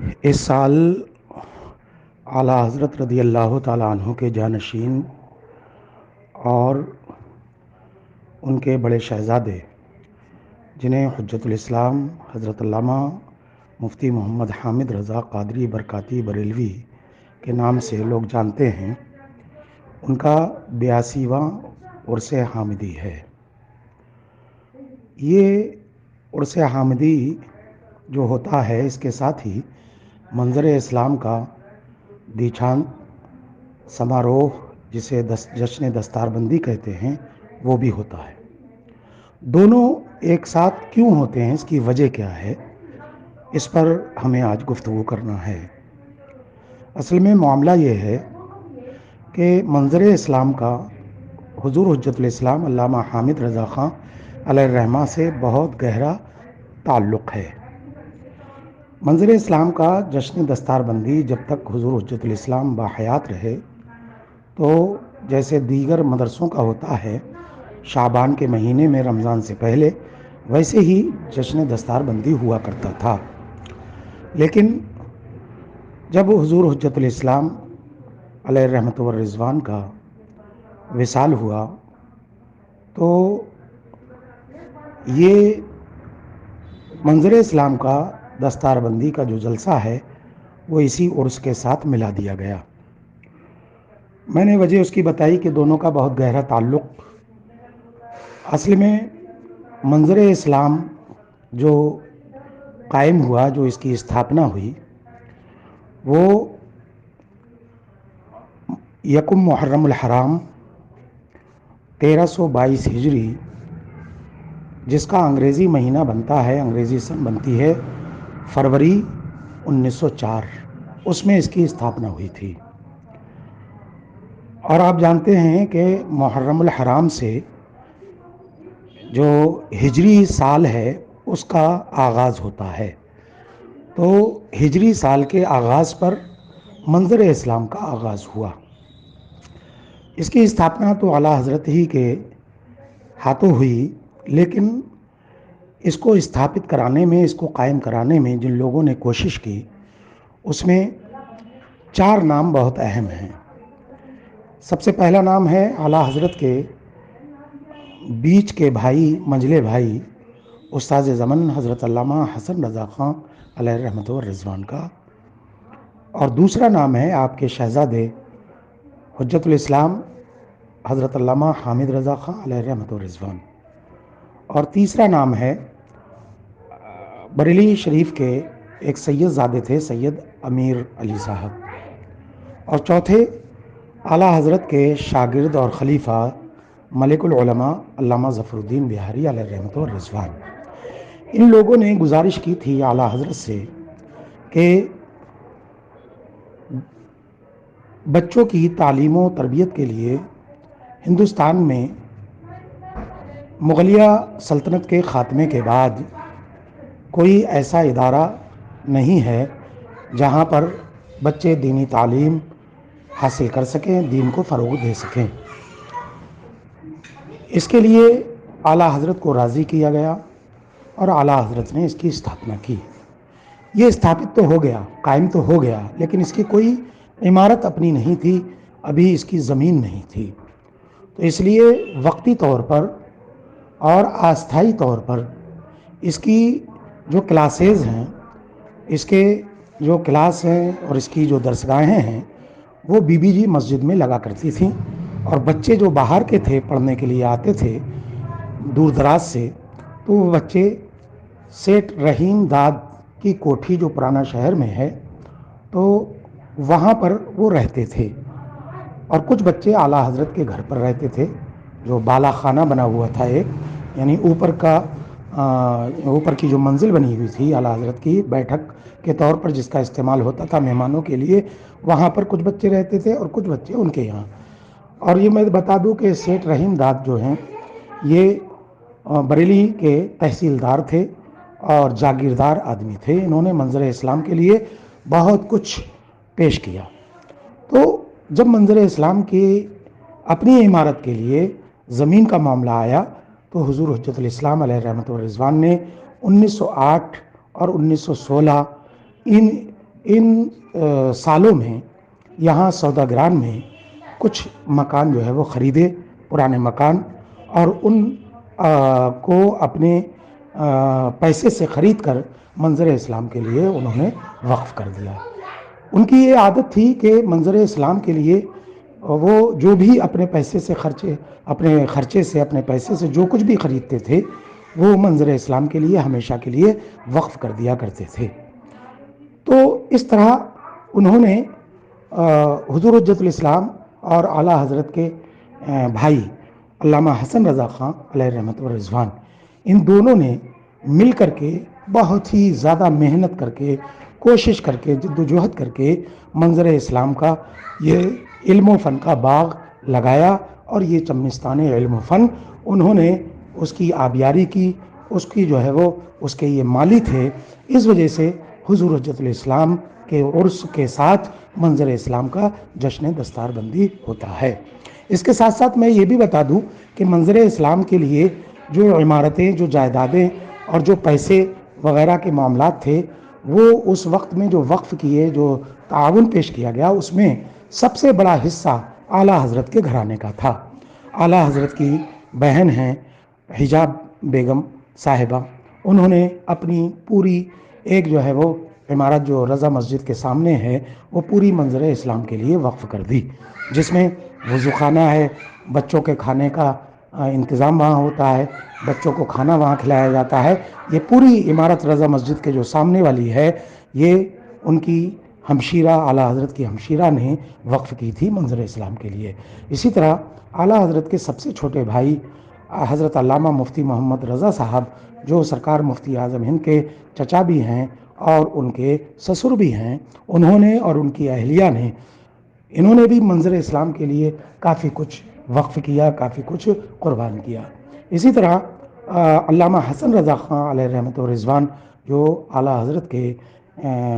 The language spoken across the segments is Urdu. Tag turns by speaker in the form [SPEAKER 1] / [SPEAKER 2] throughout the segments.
[SPEAKER 1] اس سال اعلیٰ حضرت رضی اللہ تعالیٰ عنہ کے جانشین اور ان کے بڑے شہزادے جنہیں حجت الاسلام حضرت علامہ مفتی محمد حامد رضا قادری برکاتی بریلوی کے نام سے لوگ جانتے ہیں، ان کا 82واں عرس حامدی ہے۔ یہ عرس حامدی جو ہوتا ہے، اس کے ساتھ ہی منظر اسلام کا دیچھانت سماروہ جسے جشن دستار بندی کہتے ہیں وہ بھی ہوتا ہے۔ دونوں ایک ساتھ کیوں ہوتے ہیں، اس کی وجہ کیا ہے، اس پر ہمیں آج گفتگو کرنا ہے۔ اصل میں معاملہ یہ ہے کہ منظر اسلام کا حضور حجت الاسلام علامہ حامد رضا خان علیہ الرحمہ سے بہت گہرا تعلق ہے۔ منظر اسلام کا جشن دستار بندی جب تک حضور حجت الاسلام باحیات رہے تو جیسے دیگر مدرسوں کا ہوتا ہے شعبان کے مہینے میں رمضان سے پہلے، ویسے ہی جشن دستار بندی ہوا کرتا تھا۔ لیکن جب حضور حجت الاسلام علیہ الرحمۃ والرضوان کا وصال ہوا تو یہ منظر اسلام کا دستار بندی کا جو جلسہ ہے وہ اسی عرس کے ساتھ ملا دیا گیا۔ میں نے وجہ اس کی بتائی کہ دونوں کا بہت گہرا تعلق۔ اصل میں منظر اسلام جو قائم ہوا، جو اس کی استھاپنا ہوئی، وہ یکم محرم الحرام 1322 ہجری، جس کا انگریزی مہینہ بنتا ہے، انگریزی سن بنتی ہے فروری 1904، اس میں اس کی استھاپنا ہوئی تھی۔ اور آپ جانتے ہیں کہ محرم الحرام سے جو ہجری سال ہے اس کا آغاز ہوتا ہے، تو ہجری سال کے آغاز پر منظر اسلام کا آغاز ہوا۔ اس کی استھاپنا تو اعلیٰ حضرت ہی کے ہاتھوں ہوئی، لیکن اس کو استھاپت کرانے میں، اس کو قائم کرانے میں جن لوگوں نے کوشش کی، اس میں 4 نام بہت اہم ہیں۔ سب سے پہلا نام ہے اعلیٰ حضرت کے بیچ کے بھائی، منجلے بھائی، استاد زمن حضرت علامہ حسن رضا خان علیہ الرحمۃ والرضوان کا، اور دوسرا نام ہے آپ کے شہزادے حجت الاسلام حضرت علامہ حامد رضا خان علیہ الرحمۃ والرضوان، اور تیسرا نام ہے بریلی شریف کے ایک سید زادے تھے، سید امیر علی صاحب، اور چوتھے اعلیٰ حضرت کے شاگرد اور خلیفہ ملک العلماء علامہ ظفر الدین بہاری علیہ الرحمۃ والرضوان۔ ان لوگوں نے گزارش کی تھی اعلیٰ حضرت سے کہ بچوں کی تعلیم و تربیت کے لیے ہندوستان میں مغلیہ سلطنت کے خاتمے کے بعد کوئی ایسا ادارہ نہیں ہے جہاں پر بچے دینی تعلیم حاصل کر سکیں، دین کو فروغ دے سکیں۔ اس کے لیے اعلیٰ حضرت کو راضی کیا گیا اور اعلیٰ حضرت نے اس کی استھاپنا کی۔ یہ استھاپت تو ہو گیا، قائم تو ہو گیا، لیکن اس کی کوئی عمارت اپنی نہیں تھی، ابھی اس کی زمین نہیں تھی، تو اس لیے وقتی طور پر اور استھائی طور پر اس کی جو کلاسز ہیں، اس کے جو کلاس ہیں اور اس کی جو درسگاہیں ہیں، وہ بی بی جی مسجد میں لگا کرتی تھیں، اور بچے جو باہر کے تھے پڑھنے کے لیے آتے تھے دور دراز سے، تو وہ بچے سیٹ رحیم داد کی کوٹھی جو پرانا شہر میں ہے، تو وہاں پر وہ رہتے تھے، اور کچھ بچے اعلیٰ حضرت کے گھر پر رہتے تھے، جو بالا خانہ بنا ہوا تھا ایک، یعنی اوپر کی جو منزل بنی ہوئی تھی اعلیٰ حضرت کی بیٹھک کے طور پر، جس کا استعمال ہوتا تھا مہمانوں کے لیے، وہاں پر کچھ بچے رہتے تھے اور کچھ بچے ان کے یہاں۔ اور یہ میں بتا دوں کہ سیٹ رحیم داد جو ہیں یہ بریلی کے تحصیلدار تھے اور جاگیردار آدمی تھے، انہوں نے منظر اسلام کے لیے بہت کچھ پیش کیا۔ تو جب منظر اسلام کی اپنی عمارت کے لیے زمین کا معاملہ آیا تو حضور حجت الاسلام علیہ رحمۃ والرضوان نے 1908 اور 1916 ان ان سالوں میں یہاں سوداگران میں کچھ مکان جو ہے وہ خریدے، پرانے مکان، اور ان کو اپنے پیسے سے خرید کر منظر اسلام کے لیے انہوں نے وقف کر دیا۔ ان کی یہ عادت تھی کہ منظر اسلام کے لیے وہ جو بھی اپنے پیسے سے اپنے پیسے سے جو کچھ بھی خریدتے تھے وہ منظر اسلام کے لیے ہمیشہ کے لیے وقف کر دیا کرتے تھے۔ تو اس طرح انہوں نے حضور حجت الاسلام اور اعلیٰ حضرت کے بھائی علامہ حسن رضا خان علیہ رحمت و رضوان، ان دونوں نے مل کر کے بہت ہی زیادہ محنت کر کے، کوشش کر کے، جد و جہد کر کے منظر اسلام کا یہ علم و فن کا باغ لگایا، اور یہ چمنستان علم و فن انہوں نے اس کی آبیاری کی، اس کی جو ہے وہ اس کے یہ مالی تھے۔ اس وجہ سے حضور حجت الاسلام کے عرس کے ساتھ منظر اسلام کا جشن دستار بندی ہوتا ہے۔ اس کے ساتھ ساتھ میں یہ بھی بتا دوں کہ منظر اسلام کے لیے جو عمارتیں، جو جائیدادیں اور جو پیسے وغیرہ کے معاملات تھے، وہ اس وقت میں جو وقف کیے، جو تعاون پیش کیا گیا، اس میں سب سے بڑا حصہ اعلیٰ حضرت کے گھرانے کا تھا۔ اعلیٰ حضرت کی بہن ہیں حجاب بیگم صاحبہ، انہوں نے اپنی پوری ایک جو ہے وہ عمارت جو رضا مسجد کے سامنے ہے وہ پوری منظر اسلام کے لیے وقف کر دی، جس میں وضو خانہ ہے، بچوں کے کھانے کا انتظام وہاں ہوتا ہے، بچوں کو کھانا وہاں کھلایا جاتا ہے۔ یہ پوری عمارت رضا مسجد کے جو سامنے والی ہے، یہ ان کی ہمشیرہ، اعلیٰ حضرت کی ہمشیرہ نے وقف کی تھی منظر اسلام کے لیے۔ اسی طرح اعلیٰ حضرت کے سب سے چھوٹے بھائی حضرت علامہ مفتی محمد رضا صاحب، جو سرکار مفتی اعظم ہند کے چچا بھی ہیں اور ان کے سسر بھی ہیں، انہوں نے اور ان کی اہلیہ نے، انہوں نے بھی منظر اسلام کے لیے کافی کچھ وقف کیا، کافی کچھ قربان کیا۔ اسی طرح علامہ حسن رضا خان علیہ رحمت و رضوان، جو اعلیٰ حضرت کے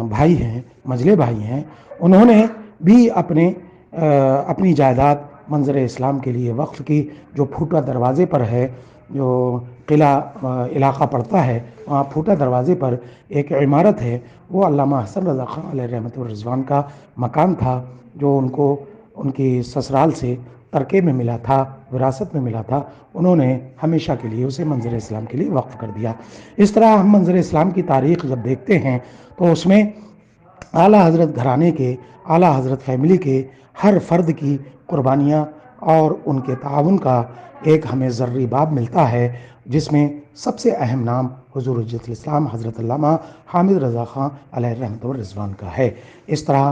[SPEAKER 1] بھائی ہیں، مجلے بھائی ہیں، انہوں نے بھی اپنی جائیداد منظر اسلام کے لیے وقف کی۔ جو پھوٹا دروازے پر ہے، جو قلعہ علاقہ پڑتا ہے، وہاں پھوٹا دروازے پر ایک عمارت ہے، وہ علامہ حسن رضا خان علیہ رحمت و رضوان کا مکان تھا، جو ان کو ان کی سسرال سے ترکے میں ملا تھا، وراثت میں ملا تھا۔ انہوں نے ہمیشہ کے لیے اسے منظر اسلام کے لیے وقف کر دیا۔ اس طرح ہم منظر اسلام کی تاریخ جب دیکھتے ہیں تو اس میں اعلیٰ حضرت گھرانے کے، اعلیٰ حضرت فیملی کے ہر فرد کی قربانیاں اور ان کے تعاون کا ایک ہمیں ذرّی باب ملتا ہے، جس میں سب سے اہم نام حضور حجت الاسلام حضرت علامہ حامد رضا خان علیہ رحمت و رضوان کا ہے۔ اس طرح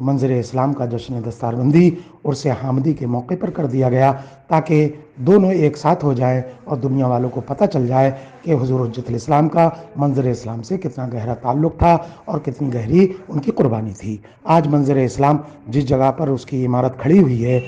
[SPEAKER 1] منظر اسلام کا جشن دستار بندی عرس حامدی کے موقع پر کر دیا گیا، تاکہ دونوں ایک ساتھ ہو جائیں اور دنیا والوں کو پتہ چل جائے کہ حضور حجت الاسلام کا منظر اسلام سے کتنا گہرا تعلق تھا اور کتنی گہری ان کی قربانی تھی۔ آج منظر اسلام جس جگہ پر اس کی عمارت کھڑی ہوئی ہے،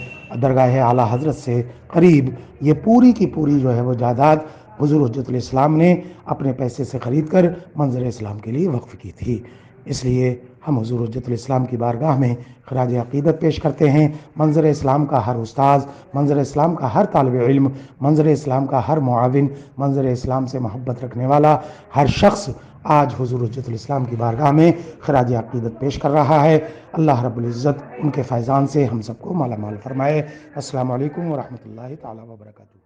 [SPEAKER 1] درگاہ اعلیٰ حضرت سے قریب، یہ پوری کی پوری جو ہے وہ جائیداد حضور حجت الاسلام نے اپنے پیسے سے خرید کر منظر اسلام کے لیے وقف کی تھی۔ اس لیے ہم حضور حجت الاسلام کی بارگاہ میں خراج عقیدت پیش کرتے ہیں۔ منظر اسلام کا ہر استاذ، منظر اسلام کا ہر طالب علم، منظر اسلام کا ہر معاون، منظر اسلام سے محبت رکھنے والا ہر شخص آج حضور حجت الاسلام کی بارگاہ میں خراج عقیدت پیش کر رہا ہے۔ اللہ رب العزت ان کے فیضان سے ہم سب کو مالا مال فرمائے۔ السلام علیکم ورحمۃ اللہ تعالیٰ وبرکاتہ۔